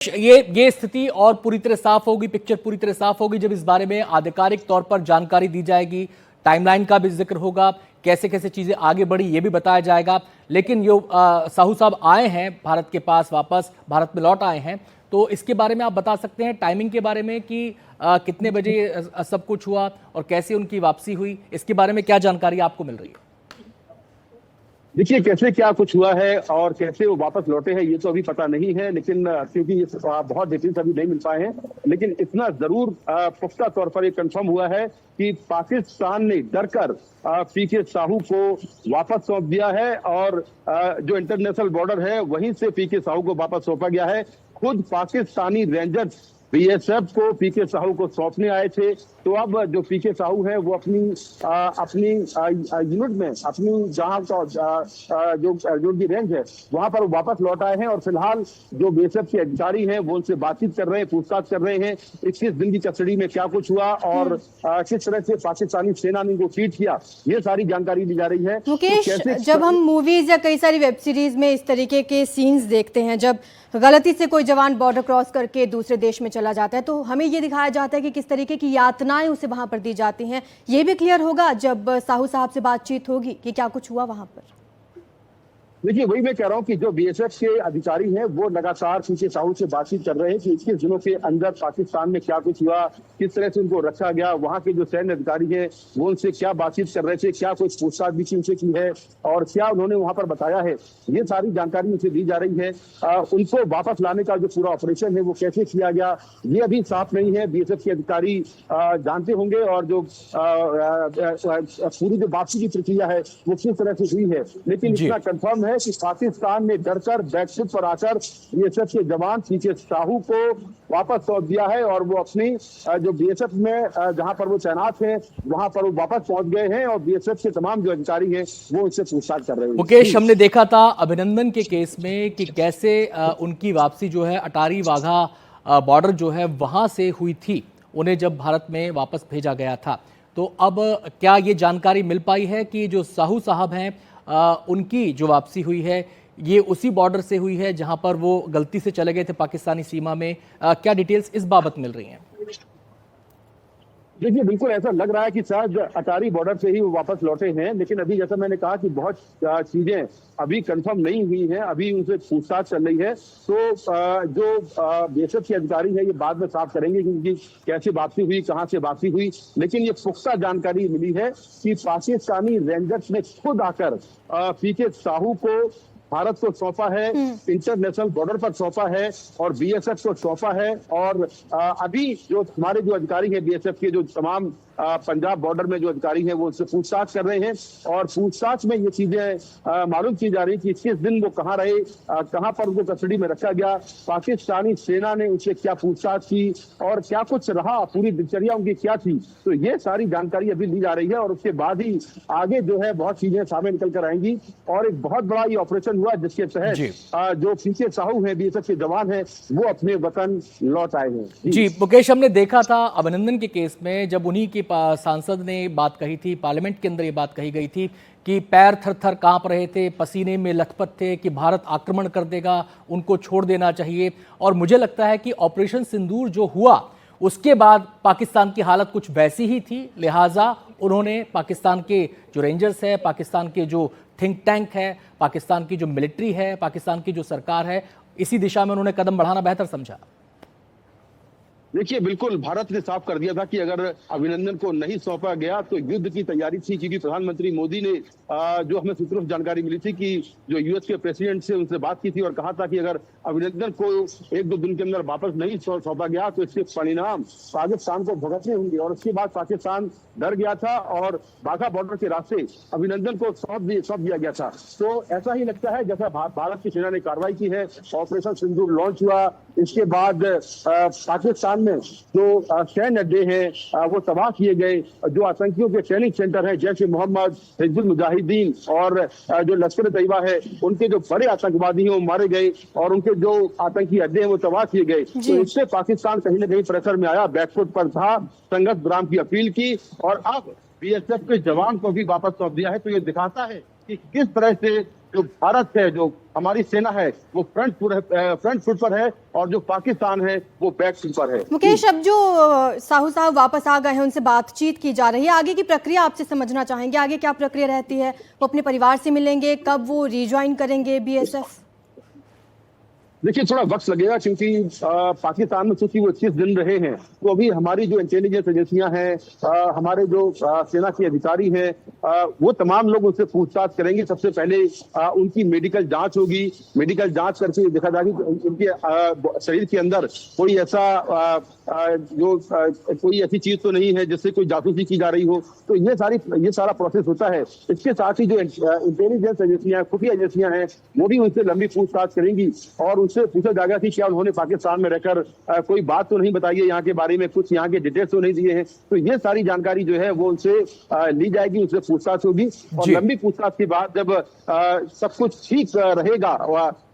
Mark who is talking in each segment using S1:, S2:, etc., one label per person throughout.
S1: ये स्थिति और पूरी तरह साफ होगी, पिक्चर पूरी तरह साफ होगी जब इस बारे में आधिकारिक तौर पर जानकारी दी जाएगी। टाइमलाइन का भी जिक्र होगा, कैसे कैसे चीजें आगे बढ़ी ये भी बताया जाएगा। लेकिन जो साहू साहब आए हैं भारत के पास, वापस भारत में लौट आए हैं, तो इसके बारे में आप बता सकते हैं टाइमिंग के बारे में कि कितने बजे सब कुछ हुआ और कैसे उनकी वापसी हुई, इसके बारे में क्या जानकारी आपको मिल रही है?
S2: देखिए, कैसे क्या कुछ हुआ है और कैसे वो वापस लौटे हैं ये तो अभी पता नहीं है, लेकिन क्योंकि ये बहुत डिटेल्स अभी नहीं मिल पाए हैं, लेकिन इतना जरूर पुख्ता तौर पर ये कंफर्म हुआ है कि पाकिस्तान ने डरकर पीके साहू को वापस सौंप दिया है और जो इंटरनेशनल बॉर्डर है वहीं से पीके साहू को वापस सौंपा गया है। खुद पाकिस्तानी रेंजर्स बीएसएफ को पीके साहू को सौंपने आए थे, तो अब जो पीके साहू है वो अपनी यूनिट में, अपनी जहां जो उनकी रेंज है वहां पर वापस लौट आए हैं और फिलहाल जो बीएसएफ के अधिकारी हैं वो उनसे बातचीत कर रहे हैं, पूछताछ कर रहे हैं 21 दिन की कस्टडी में क्या कुछ हुआ और किस तरह से पाकिस्तानी सेना ने उनको ट्रीट किया, ये सारी जानकारी दी जा रही है।
S3: मुकेश, जब हम मूवीज या कई सारी वेब सीरीज में इस तरीके के सीन्स देखते हैं, जब गलती से कोई जवान बॉर्डर क्रॉस करके दूसरे देश में चला जाता है तो हमें ये दिखाया जाता है कि किस तरीके की यातनाएं उसे वहां पर दी जाती हैं। ये भी क्लियर होगा जब साहू साहब से बातचीत होगी कि क्या कुछ हुआ वहां पर।
S2: देखिए, वही मैं कह रहा हूँ कि जो बीएसएफ के अधिकारी हैं वो लगातार पीके साहू से बातचीत कर रहे हैं कि 21 दिनों के अंदर पाकिस्तान में क्या कुछ हुआ, किस तरह से उनको रखा गया, वहां के जो सैन्य अधिकारी हैं वो उनसे क्या बातचीत कर रहे थे, क्या कुछ पूछताछ भी उनसे की है और क्या उन्होंने वहां पर बताया है, ये सारी जानकारी उनसे दी जा रही है। उनको वापस लाने का जो पूरा ऑपरेशन है वो कैसे किया गया ये अभी साफ नहीं है। बीएसएफ के अधिकारी जानते होंगे और जो पूरी जो वापसी की प्रक्रिया है वो किस तरह से हुई है, लेकिन इतना कंफर्म है कि पाकिस्तान ने डरकर बैकफुट पर आकर बीएसएफ के जवान पीके साहू को वापस सौंप दिया है और वो अपनी जो बीएसएफ में जहां पर वो तैनात हैं वहां पर वो वापस पहुंच गए हैं और बीएसएफ के तमाम जो अधिकारी हैं वो उनसे पूछताछ कर रहे हैं।
S1: मुकेश, हमने देखा था अभिनंदन के केस में कि कैसे उनकी वापसी जो है अटारी वाघा बॉर्डर जो है वहां से हुई थी, उन्हें जब भारत में वापस भेजा गया था। तो अब क्या ये जानकारी मिल पाई है कि जो साहू साहब हैं उनकी जो वापसी हुई है ये उसी बॉर्डर से हुई है जहां पर वो गलती से चले गए थे पाकिस्तानी सीमा में? क्या डिटेल्स इस बाबत मिल रही हैं?
S2: देखिए, बिल्कुल ऐसा लग रहा है कि शायद अटारी बॉर्डर से ही वो वापस लौटे हैं, लेकिन अभी जैसा मैंने कहा कि बहुत चीजें अभी कंफर्म नहीं हुई हैं, अभी उनसे पूछताछ चल रही है। तो जो बीएसएफ के अधिकारी है ये बाद में साफ करेंगे कि कैसे वापसी हुई, कहाँ से वापसी हुई, लेकिन ये पुख्ता जानकारी मिली है कि पाकिस्तानी रेंजर्स ने खुद आकर पीके साहू को भारत को सौंपा है, इंटरनेशनल बॉर्डर पर सौंपा है और बीएसएफ को सौंपा है। और अभी जो हमारे जो अधिकारी हैं बीएसएफ के, जो तमाम पंजाब बॉर्डर में जो अधिकारी हैं वो उनसे पूछताछ कर रहे हैं और पूछताछ में ये चीजें मालूम की जा रही कि 21 दिन वो कहाँ रहे, कहाँ पर उनको कस्टडी में रखा गया, पाकिस्तानी सेना ने उनसे क्या पूछताछ की और क्या कुछ रहा, पूरी दिनचर्या उनकी क्या थी। तो ये सारी जानकारी अभी ली जा रही है और उसके बाद ही आगे जो है बहुत चीजें सामने निकल कर आएंगी और एक बहुत बड़ा ये ऑपरेशन हुआ जिसके तहत जो पीके साहू है बीएसएफ के जवान है वो अपने वतन लौट आए हैं।
S1: जी मुकेश, हमने देखा था अभिनंदन के केस में जब उन्हीं के सांसद ने बात कही थी, पार्लियामेंट के अंदर ये बात कही गई थी कि पैर थर थर कांप रहे थे, पसीने में लथपथ थे कि भारत आक्रमण कर देगा, उनको छोड़ देना चाहिए। और मुझे लगता है कि ऑपरेशन सिंदूर जो हुआ उसके बाद पाकिस्तान की हालत कुछ वैसी ही थी, लिहाजा उन्होंने पाकिस्तान के जो रेंजर्स है, पाकिस्तान के जो थिंक टैंक है, पाकिस्तान की जो मिलिट्री है, पाकिस्तान की जो सरकार है, इसी दिशा में उन्होंने कदम बढ़ाना बेहतर समझा।
S2: देखिए, बिल्कुल भारत ने साफ कर दिया था कि अगर अभिनंदन को नहीं सौंपा गया तो युद्ध की तैयारी थी, क्योंकि प्रधानमंत्री मोदी ने जो हमें सूत्रों से जानकारी मिली थी कि जो यूएस के प्रेसिडेंट से उनसे बात की थी और कहा था कि अगर अभिनंदन को 1-2 दिन के अंदर वापस नहीं सौंपा गया तो इसके परिणाम पाकिस्तान को भुगतने होंगे। और उसके बाद पाकिस्तान डर गया था और वाघा बॉर्डर के रास्ते अभिनंदन को सौंप दिया गया था। तो ऐसा ही लगता है जैसा भारत की सेना ने कार्रवाई की है, ऑपरेशन सिंदूर लॉन्च हुआ, इसके बाद पाकिस्तान में जो सैन्य अड्डे हैं वो तबाह किए गए, जो आतंकियों के ट्रेनिंग सेंटर हैं जैसे मोहम्मद, हिजबुल मुजाहिदीन और जो लश्कर तैयबा है उनके जो बड़े आतंकवादी हैं वो मारे गए और उनके जो आतंकी अड्डे हैं वो तबाह किए गए। तो इससे पाकिस्तान कहीं ना कहीं प्रेशर में आया, बैकफुट पर था, संघर्ष विराम की अपील की और अब बीएसएफ के जवान को भी वापस सौंप दिया है। तो ये दिखाता है कि किस तरह से जो भारत है, जो हमारी सेना है, वो फ्रंट फुट पर है और जो पाकिस्तान है वो बैक फुट पर है।
S3: मुकेश, अब जो साहू साहब वापस आ गए हैं, उनसे बातचीत की जा रही है, आगे की प्रक्रिया आपसे समझना चाहेंगे, आगे क्या प्रक्रिया रहती है? वो अपने परिवार से मिलेंगे, कब वो रिज्वाइन करेंगे बीएसएफ?
S2: देखिए, थोड़ा वक्त लगेगा क्योंकि पाकिस्तान में चूंकि वो 21 दिन रहे हैं, तो अभी हमारी जो इंटेलिजेंस एजेंसियां हैं, हमारे जो सेना के अधिकारी हैं, वो तमाम लोग उनसे पूछताछ करेंगे। सबसे पहले उनकी मेडिकल जांच होगी। मेडिकल जांच करके देखा जाएगा कि उनके शरीर के अंदर कोई ऐसा कोई ऐसी चीज तो नहीं है जिससे कोई जासूसी की जा रही हो। तो ये सारा प्रोसेस होता है। इसके साथ ही जो इंटेलिजेंस एजेंसियां, खुफिया एजेंसियां हैं, वो भी उनसे लंबी पूछताछ करेंगी और उनसे पूछा जाएगा कि क्या उन्होंने पाकिस्तान में रहकर कोई बात तो नहीं बताई है यहाँ के बारे में, कुछ यहाँ के डिटेल्स तो नहीं दिए हैं। तो ये सारी जानकारी जो है वो उनसे ली जाएगी, उनसे पूछताछ होगी और लंबी पूछताछ के बाद जब सब कुछ ठीक रहेगा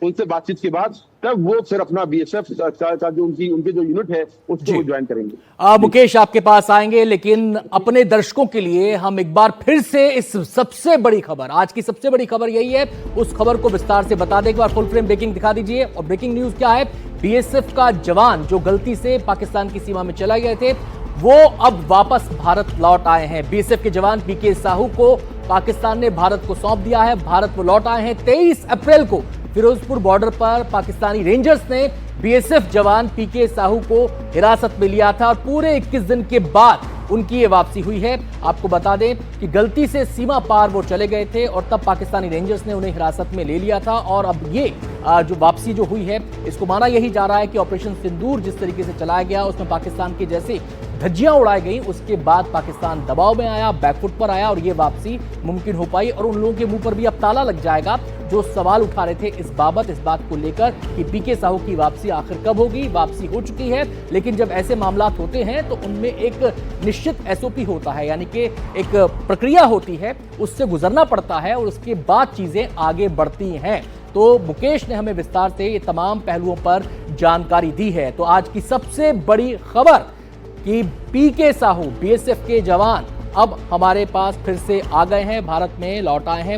S2: उनसे बातचीत के बाद, तब वो फिर अपना बीएसएफ का जो उनके जो यूनिट है उसको ज्वाइन करेंगे।
S1: मुकेश, आपके पास आएंगे, लेकिन अपने दर्शकों के लिए हम एक बार फिर से इस सबसे बड़ी खबर, आज की सबसे बड़ी खबर यही है, उस खबर को विस्तार से बता दें। एक बार फुल फ्रेम ब्रेकिंग दिखा दीजिए। और ब्रेकिंग न्यूज क्या है? बीएसएफ का जवान जो गलती से पाकिस्तान की सीमा में चला गए थे, वो अब वापस भारत लौट आए हैं। बीएसएफ के जवान पीके साहू को पाकिस्तान ने भारत को सौंप दिया है। भारत वो लौट आए हैं। 23 अप्रैल को फिरोजपुर बॉर्डर पर पाकिस्तानी रेंजर्स ने बीएसएफ जवान पीके साहू को हिरासत में लिया था और पूरे 21 दिन के बाद उनकी ये वापसी हुई है। आपको बता दें कि गलती से सीमा पार वो चले गए थे और तब पाकिस्तानी रेंजर्स ने उन्हें हिरासत में ले लिया था। और अब ये जो वापसी जो हुई है, इसको माना यही जा रहा है कि ऑपरेशन सिंदूर जिस तरीके से चलाया गया, उसमें पाकिस्तान की जैसे धज्जियां उड़ाई गई, उसके बाद पाकिस्तान दबाव में आया, बैकफुट पर आया और ये वापसी मुमकिन हो पाई। और उन लोगों के मुंह पर भी अब ताला लग जाएगा जो सवाल उठा रहे थे इस बात को लेकर कि पीके साहू की वापसी आखिर कब होगी। वापसी हो चुकी है, लेकिन जब ऐसे मामलात होते हैं तो उनमें एक निश्चित एसओपी होता है, यानी कि एक प्रक्रिया होती है, उससे गुजरना पड़ता है और उसके बाद चीजें आगे बढ़ती हैं। तो मुकेश ने हमें विस्तार से ये तमाम पहलुओं पर जानकारी दी है। तो आज की सबसे बड़ी खबर कि पीके साहू बीएसएफ के जवान अब हमारे पास फिर से आ गए हैं, भारत में लौट आए हैं।